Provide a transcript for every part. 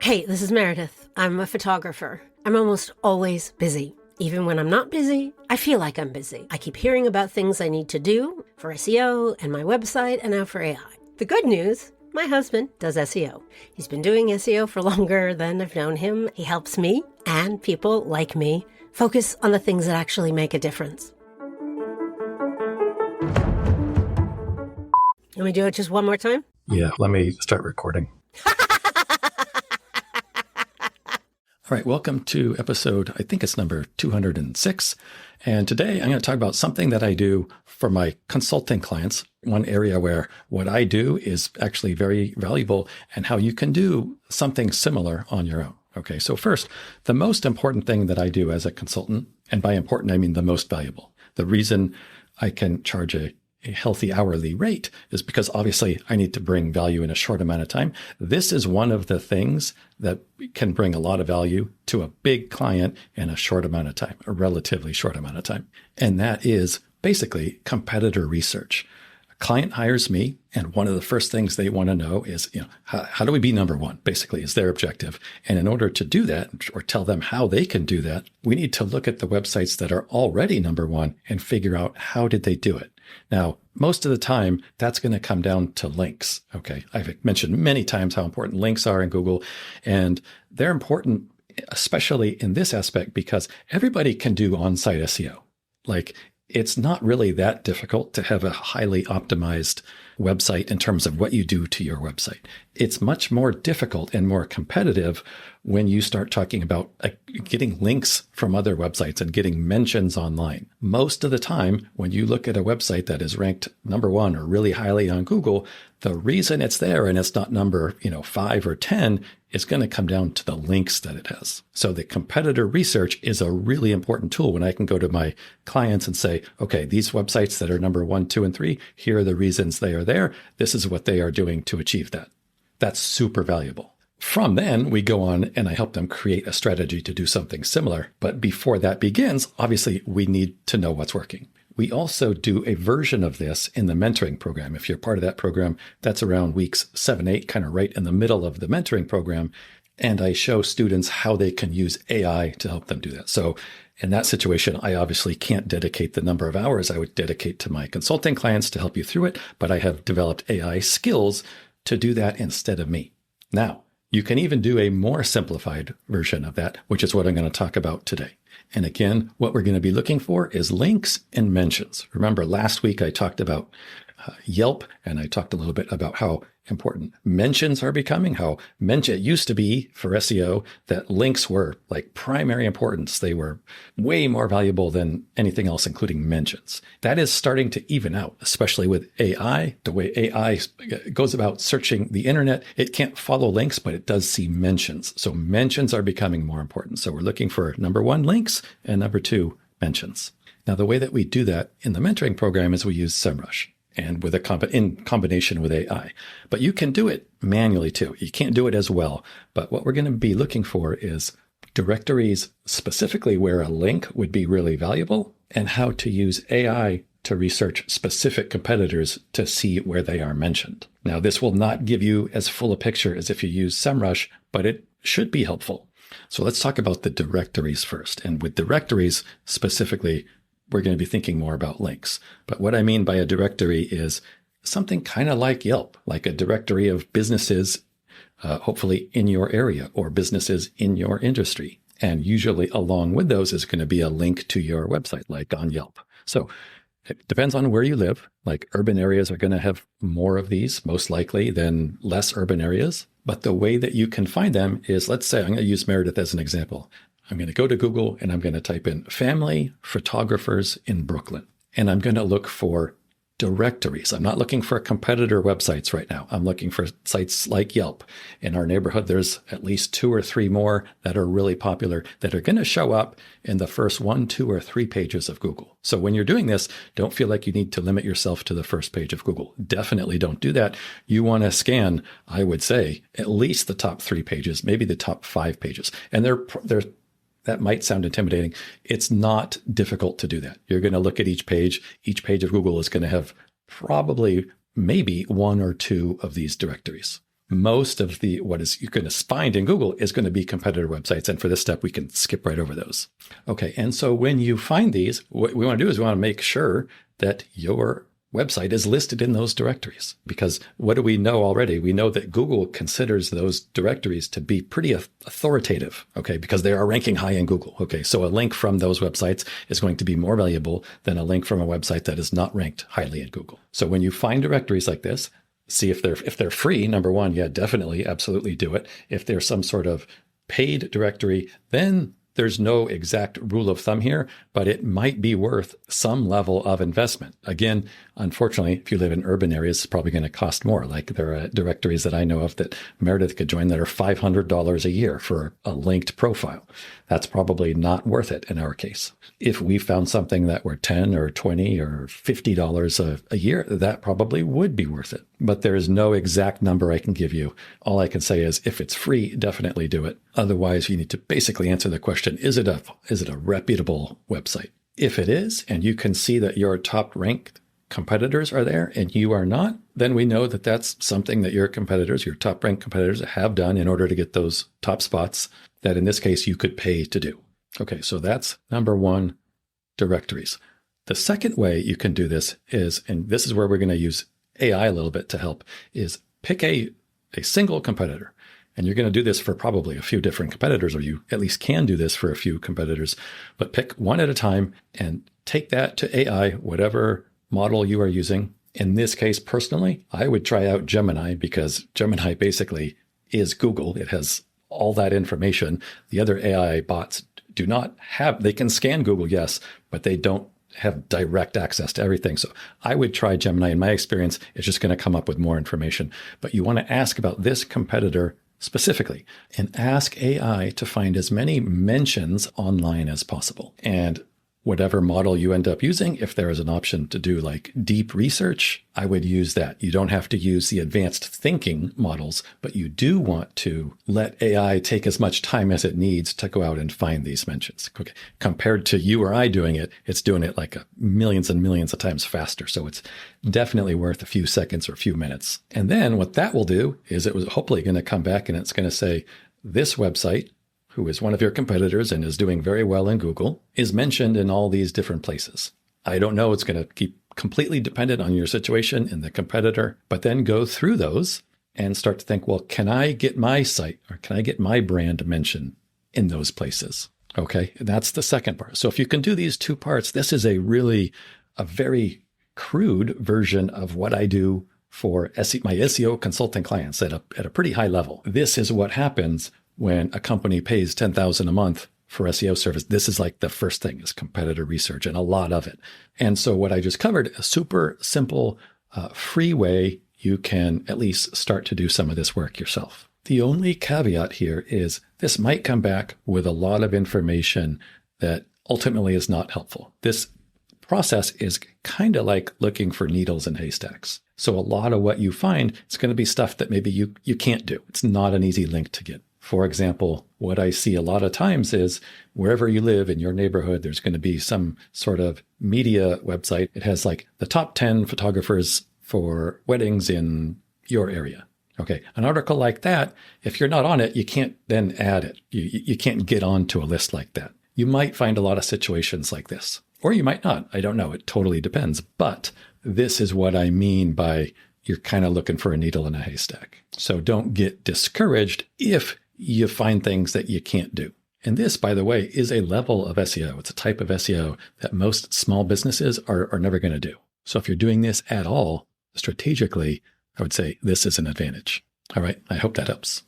Hey, this is Meredith. I'm a photographer. I'm almost always busy. Even when I'm not busy, I feel like I'm busy. I keep hearing about things I need to do for SEO and my website and now for AI. The good news, my husband does SEO. He's been doing SEO for longer than I've known him. He helps me and people like me focus on the things that actually make a difference. Can we do it just one more time? Yeah, let me start recording. All right, welcome to episode, I think it's number 206. And today I'm going to talk about something that I do for my consulting clients, one area where what I do is actually very valuable and how you can do something similar on your own. Okay, so first, the most important thing that I do as a consultant, and by important, I mean the most valuable. The reason I can charge a healthy hourly rate is because obviously I need to bring value in a short amount of time. This is one of the things that can bring a lot of value to a big client in a short amount of time, a relatively short amount of time. And that is basically competitor research. A client hires me, and one of the first things they want to know is, how do we be number one, basically, is their objective. And in order to do that, or tell them how they can do that, we need to look at the websites that are already number one and figure out how did they do it. Now, most of the time, that's going to come down to links. Okay. I've mentioned many times how important links are in Google, and they're important, especially in this aspect, because everybody can do on-site SEO. Like, it's not really that difficult to have a highly optimized website in terms of what you do to your website. It's much more difficult and more competitive when you start talking about getting links from other websites and getting mentions online. Most of the time, when you look at a website that is ranked number one or really highly on Google, the reason it's there and it's not number 5 or 10 is going to come down to the links that it has. So the competitor research is a really important tool when I can go to my clients and say, okay, these websites that are number 1, 2, and 3, here are the reasons they are there. This is what they are doing to achieve that. That's super valuable. From then, we go on and I help them create a strategy to do something similar. But before that begins, obviously, we need to know what's working. We also do a version of this in the mentoring program. If you're part of that program, that's around weeks 7, 8, kind of right in the middle of the mentoring program. And I show students how they can use AI to help them do that. So in that situation, I obviously can't dedicate the number of hours I would dedicate to my consulting clients to help you through it, but I have developed AI skills to do that instead of me. Now, you can even do a more simplified version of that, which is what I'm going to talk about today. And again, what we're going to be looking for is links and mentions. Remember, last week I talked about Yelp, and I talked a little bit about how important mentions are becoming, it used to be for SEO that links were like primary importance. They were way more valuable than anything else, including mentions. That is starting to even out, especially with AI. The way AI goes about searching the internet, it can't follow links, but it does see mentions. So mentions are becoming more important. So we're looking for number 1, links, and number 2, mentions. Now, the way that we do that in the mentoring program is we use SEMrush, and with in combination with AI. But you can do it manually too. You can't do it as well. But what we're going to be looking for is directories, specifically where a link would be really valuable, and how to use AI to research specific competitors to see where they are mentioned. Now, this will not give you as full a picture as if you use SEMrush, but it should be helpful. So let's talk about the directories first. And with directories specifically, we're going to be thinking more about links. But what I mean by a directory is something kind of like Yelp, like a directory of businesses, hopefully in your area, or businesses in your industry. And usually along with those is going to be a link to your website, like on Yelp. So it depends on where you live. Like urban areas are going to have more of these, most likely, than less urban areas. But the way that you can find them is, let's say, I'm going to use Meredith as an example. I'm going to go to Google and I'm going to type in family photographers in Brooklyn. And I'm going to look for directories. I'm not looking for competitor websites right now. I'm looking for sites like Yelp. In our neighborhood, there's at least 2 or 3 more that are really popular that are going to show up in the first 1, 2, or 3 pages of Google. So when you're doing this, don't feel like you need to limit yourself to the first page of Google. Definitely don't do that. You want to scan, I would say, at least the top 3 pages, maybe the top 5 pages. And they're that might sound intimidating. It's not difficult to do that. You're going to look at each page. Each page of Google is going to have probably maybe 1 or 2 of these directories. most of what is you're going to find in Google is going to be competitor websites. And for this step, we can skip right over those. Okay. And so when you find these, what we want to do is we want to make sure that your website is listed in those directories. Because what do we know already? We know that Google considers those directories to be pretty authoritative, okay, because they are ranking high in Google. Okay, so a link from those websites is going to be more valuable than a link from a website that is not ranked highly in Google. So when you find directories like this, see if they're free. Number one, yeah, definitely, absolutely do it. If there's some sort of paid directory, then there's no exact rule of thumb here, but it might be worth some level of investment. Again, unfortunately, if you live in urban areas, it's probably going to cost more. Like there are directories that I know of that Meredith could join that are $500 a year for a linked profile. That's probably not worth it in our case. If we found something that were $10 or $20 or $50 a year, that probably would be worth it. But there is no exact number I can give you. All I can say is if it's free, definitely do it. Otherwise, you need to basically answer the question, is it a reputable website? If it is, and you can see that your top ranked competitors are there and you are not, then we know that that's something that your competitors, your top ranked competitors have done in order to get those top spots that in this case you could pay to do. Okay, so that's number one, directories. The second way you can do this is, and this is where we're going to use AI a little bit to help, is pick a single competitor. And you're going to do this for probably a few different competitors, or you at least can do this for a few competitors, but pick one at a time and take that to AI, whatever model you are using. In this case, personally, I would try out Gemini because Gemini basically is Google. It has all that information. The other AI bots do not have, they can scan Google, yes, but they don't have direct access to everything. So I would try Gemini. In my experience, it's just going to come up with more information. But you want to ask about this competitor specifically and ask AI to find as many mentions online as possible. And whatever model you end up using, if there is an option to do like deep research, I would use that. You don't have to use the advanced thinking models, but you do want to let AI take as much time as it needs to go out and find these mentions. Okay. Compared to you or I doing it, it's doing it like millions and millions of times faster. So it's definitely worth a few seconds or a few minutes. And then what that will do is it was hopefully going to come back and it's going to say, this website, who is one of your competitors and is doing very well in Google, is mentioned in all these different places. I don't know. It's going to keep completely dependent on your situation and the competitor, but then go through those and start to think, well, can I get my site or can I get my brand mentioned in those places? Okay. That's the second part. So if you can do these two parts, this is a very crude version of what I do for my SEO consulting clients at a pretty high level. This is what happens when a company pays $10,000 a month for SEO service. This is like the first thing is competitor research and a lot of it. And so what I just covered, a super simple, free way you can at least start to do some of this work yourself. The only caveat here is this might come back with a lot of information that ultimately is not helpful. This process is kind of like looking for needles in haystacks. So a lot of what you find is going to be stuff that maybe you can't do. It's not an easy link to get. For example, what I see a lot of times is wherever you live in your neighborhood, there's going to be some sort of media website. It has like the top 10 photographers for weddings in your area. Okay. An article like that, if you're not on it, you can't then add it. You can't get onto a list like that. You might find a lot of situations like this, or you might not. I don't know. It totally depends. But this is what I mean by you're kind of looking for a needle in a haystack. So don't get discouraged if you find things that you can't do. And this, by the way, is a level of SEO. It's a type of SEO that most small businesses are never going to do. So if you're doing this at all, strategically, I would say this is an advantage. All right. I hope that helps.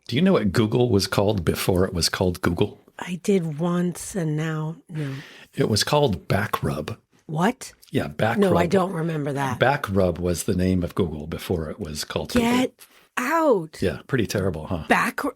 Do you know what Google was called before it was called Google? I did once and now, no. It was called Backrub. What? Yeah, Backrub. No, I don't remember that. Backrub was the name of Google before it was called Google. Get out. Yeah, pretty terrible, huh?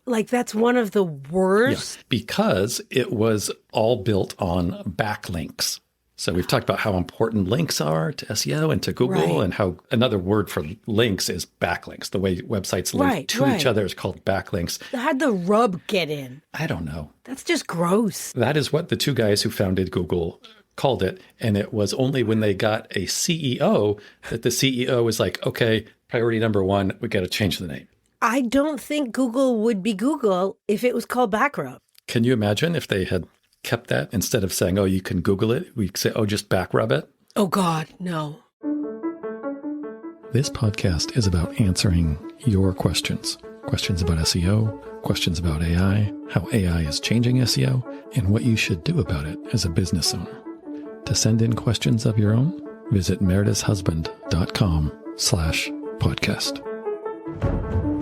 Like that's one of the worst. Yeah, because it was all built on backlinks. So we've talked about how important links are to SEO and to Google, and how another word for links is backlinks. The way websites link to each other is called backlinks. How'd the rub get in? I don't know. That's just gross. That is what the two guys who founded Google called it. And it was only when they got a CEO that the CEO was like, okay, priority number one, we got to change the name. I don't think Google would be Google if it was called Backrub. Can you imagine if they had kept that instead of saying, oh, you can Google it? We say, oh, just Backrub it. Oh, God, no. This podcast is about answering your questions. Questions about SEO, questions about AI, how AI is changing SEO, and what you should do about it as a business owner. To send in questions of your own, visit meredithshusband.com/podcast.